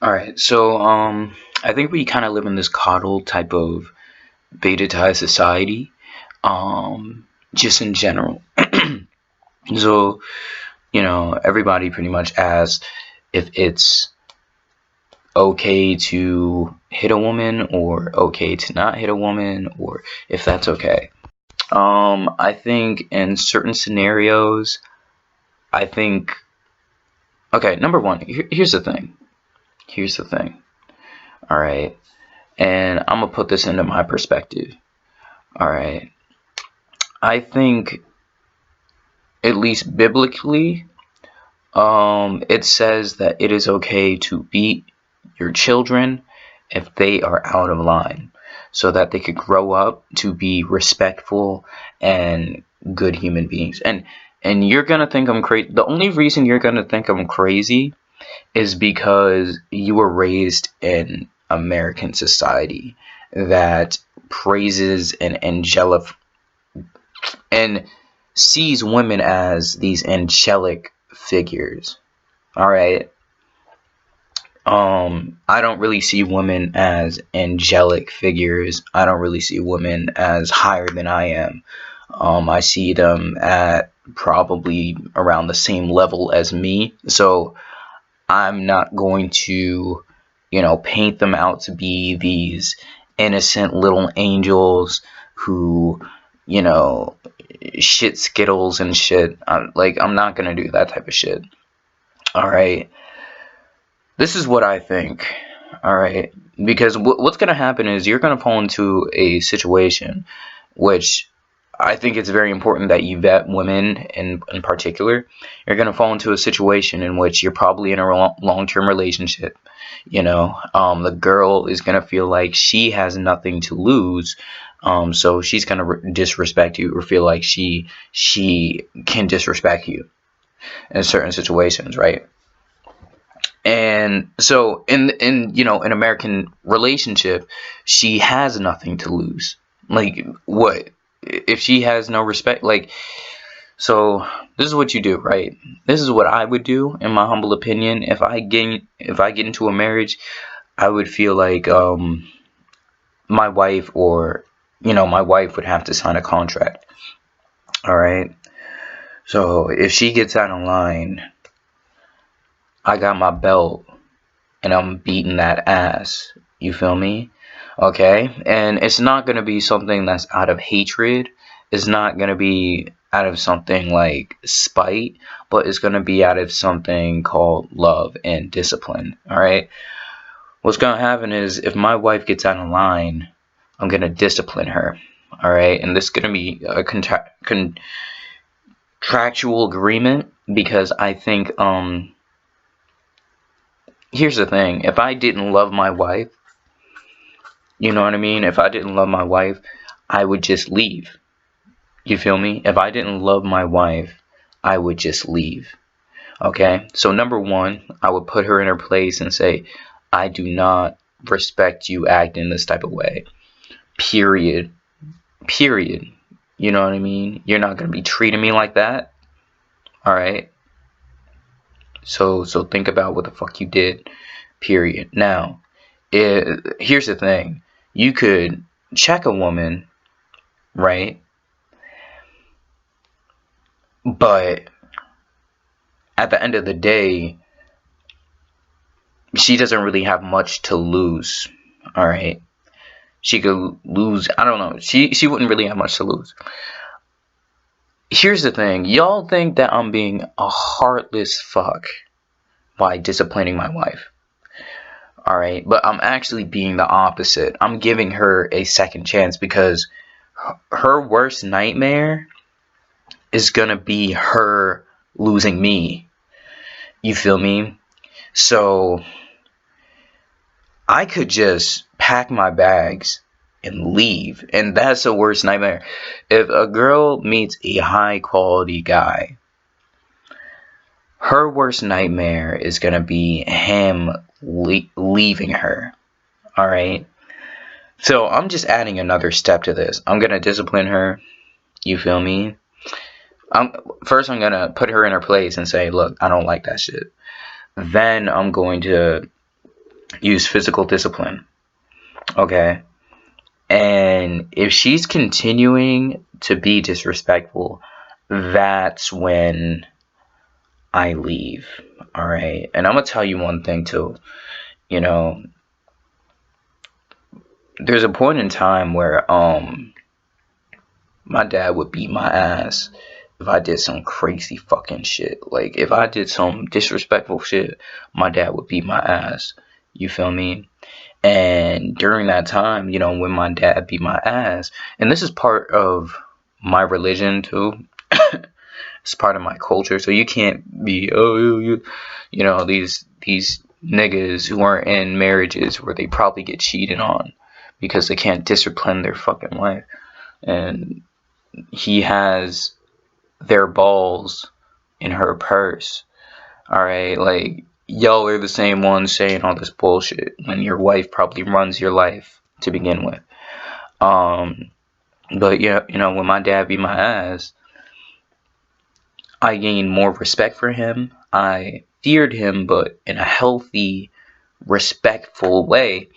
All right, so I think we kind of live in this coddled type of beta tie society, just in general. So everybody pretty much asks if it's okay to hit a woman or okay to not hit a woman, or if that's okay. I think in certain scenarios, I think okay. Number one, here's the thing. Here's the thing. All right, and I'm gonna put this into my perspective. All right. I think, at least biblically, it says that it is okay to beat your children if they are out of line, so that they could grow up to be respectful and good human beings. And you're gonna think I'm crazy. The only reason you're gonna think I'm crazy is because you were raised in American society that praises and angelic and sees women as these angelic figures. All right. I don't really see women as angelic figures. I don't really see women as higher than I am. I see them at probably around the same level as me. So I'm not going to, paint them out to be these innocent little angels who, you know, shit skittles and shit. I'm not gonna do that type of shit. All right. This is what I think. All right. Because what's gonna happen is you're gonna fall into a situation which I think it's very important that you vet women in particular. You're going to fall into a situation in which you're probably in a long-term relationship. The girl is going to feel like she has nothing to lose. So she's going to disrespect you or feel like she can disrespect you in certain situations, right? And so in an American relationship, she has nothing to lose. Like what? If she has no respect, like, so this is what you do, right? This is what I would do, in my humble opinion. If I get into a marriage, I would feel like my wife, or my wife would have to sign a contract. All right. So if she gets out of line, I got my belt and I'm beating that ass. You feel me? Okay? And it's not going to be something that's out of hatred. It's not going to be out of something like spite, but it's going to be out of something called love and discipline. All right? What's going to happen is if my wife gets out of line, I'm going to discipline her. All right? And this is going to be a contractual agreement, because I think here's the thing. If I didn't love my wife, you know what I mean? If I didn't love my wife, I would just leave. You feel me? If I didn't love my wife, I would just leave. Okay? So, number one, I would put her in her place and say, I do not respect you acting this type of way. Period. Period. You know what I mean? You're not going to be treating me like that. All right? So think about what the fuck you did. Period. Now, here's the thing. You could check a woman, right? But at the end of the day, she doesn't really have much to lose. All right. She could lose. I don't know. She wouldn't really have much to lose. Here's the thing. Y'all think that I'm being a heartless fuck by disciplining my wife. All right. But I'm actually being the opposite. I'm giving her a second chance, because her worst nightmare is going to be her losing me. You feel me? So I could just pack my bags and leave. And that's the worst nightmare. If a girl meets a high quality guy, her worst nightmare is going to be him leaving her. All right. So I'm just adding another step to this. I'm going to discipline her. You feel me? I'm First, I'm going to put her in her place and say, look, I don't like that shit. Then I'm going to use physical discipline. Okay. And if she's continuing to be disrespectful, that's when I leave. All right. And I'm going to tell you one thing too. You know, there's a point in time where my dad would beat my ass if I did some crazy fucking shit. Like if I did some disrespectful shit, my dad would beat my ass. You feel me? And during that time, when my dad beat my ass, and this is part of my religion too. It's part of my culture, so you can't be these niggas who are in marriages where they probably get cheated on because they can't discipline their fucking wife, and he has their balls in her purse. All right, like y'all are the same ones saying all this bullshit when your wife probably runs your life to begin with. Um, but yeah, when my dad beat my ass, I gained more respect for him. I feared him, but in a healthy, respectful way.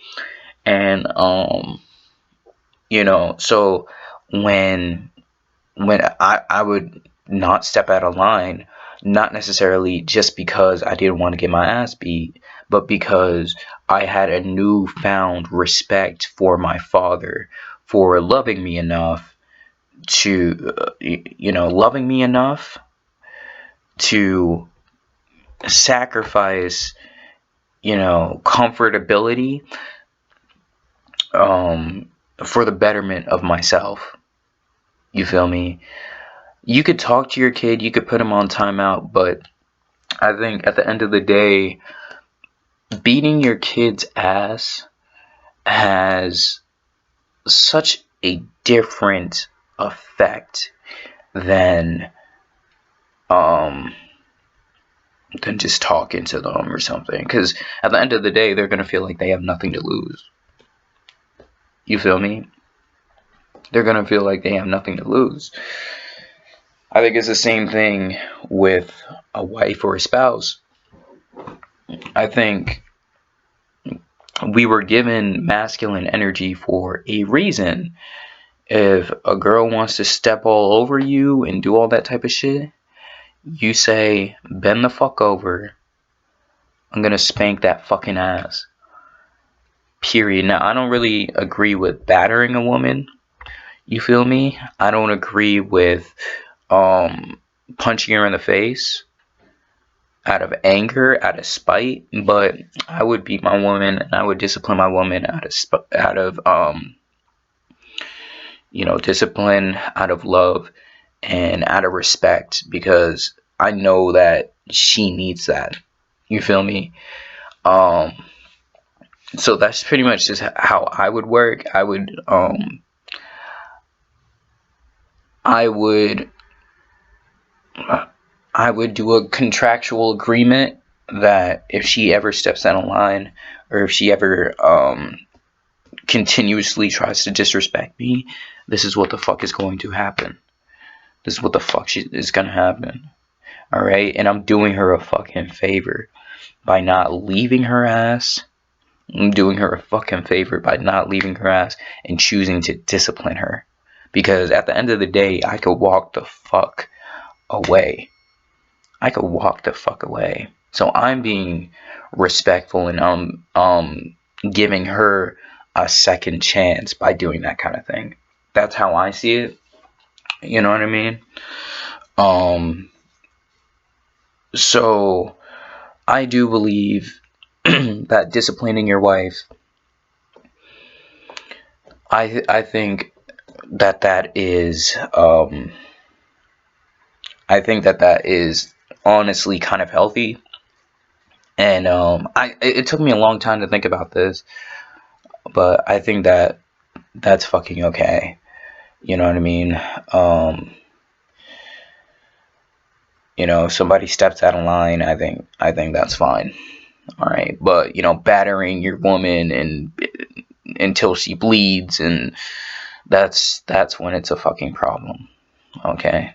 And so when I would not step out of line, not necessarily just because I didn't want to get my ass beat, but because I had a newfound respect for my father for loving me enough to, loving me enough to sacrifice, comfortability, for the betterment of myself. You feel me? You could talk to your kid, you could put him on timeout, but I think at the end of the day, beating your kid's ass has such a different effect than um than just talking to them or something. Because at the end of the day, they're gonna feel like they have nothing to lose. You feel me? They're gonna feel like they have nothing to lose. I think it's the same thing with a wife or a spouse. I think we were given masculine energy for a reason. If a girl wants to step all over you and do all that type of shit, you say, bend the fuck over. I'm gonna spank that fucking ass. Period. Now, I don't really agree with battering a woman. You feel me? I don't agree with punching her in the face out of anger, out of spite, but I would beat my woman and I would discipline my woman out of discipline, out of love, and out of respect, because I know that she needs that. You feel me? Um, so that's pretty much just how I would work. I would I would do a contractual agreement that if she ever steps out of line, or if she ever continuously tries to disrespect me, this is what the fuck is going to happen. This is what the fuck is gonna happen. Alright? And I'm doing her a fucking favor by not leaving her ass. I'm doing her a fucking favor by not leaving her ass and choosing to discipline her. Because at the end of the day, I could walk the fuck away. I could walk the fuck away. So I'm being respectful, and I'm giving her a second chance by doing that kind of thing. That's how I see it. You know what I mean? So I do believe that disciplining your wife, I think that is I think that is honestly kind of healthy. And it took me a long time to think about this, but I think that's fucking okay. You know what I mean? If somebody steps out of line, I think that's fine. All right, but battering your woman and until she bleeds, and that's when it's a fucking problem. Okay.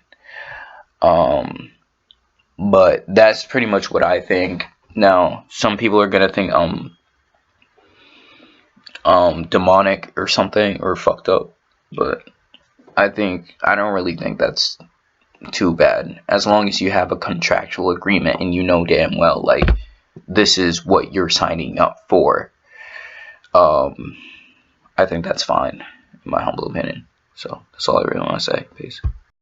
But that's pretty much what I think. Now, some people are gonna think demonic or something, or fucked up. But I don't really think that's too bad, as long as you have a contractual agreement and you know damn well, like, this is what you're signing up for. I think that's fine, in my humble opinion. So that's all I really want to say. Peace.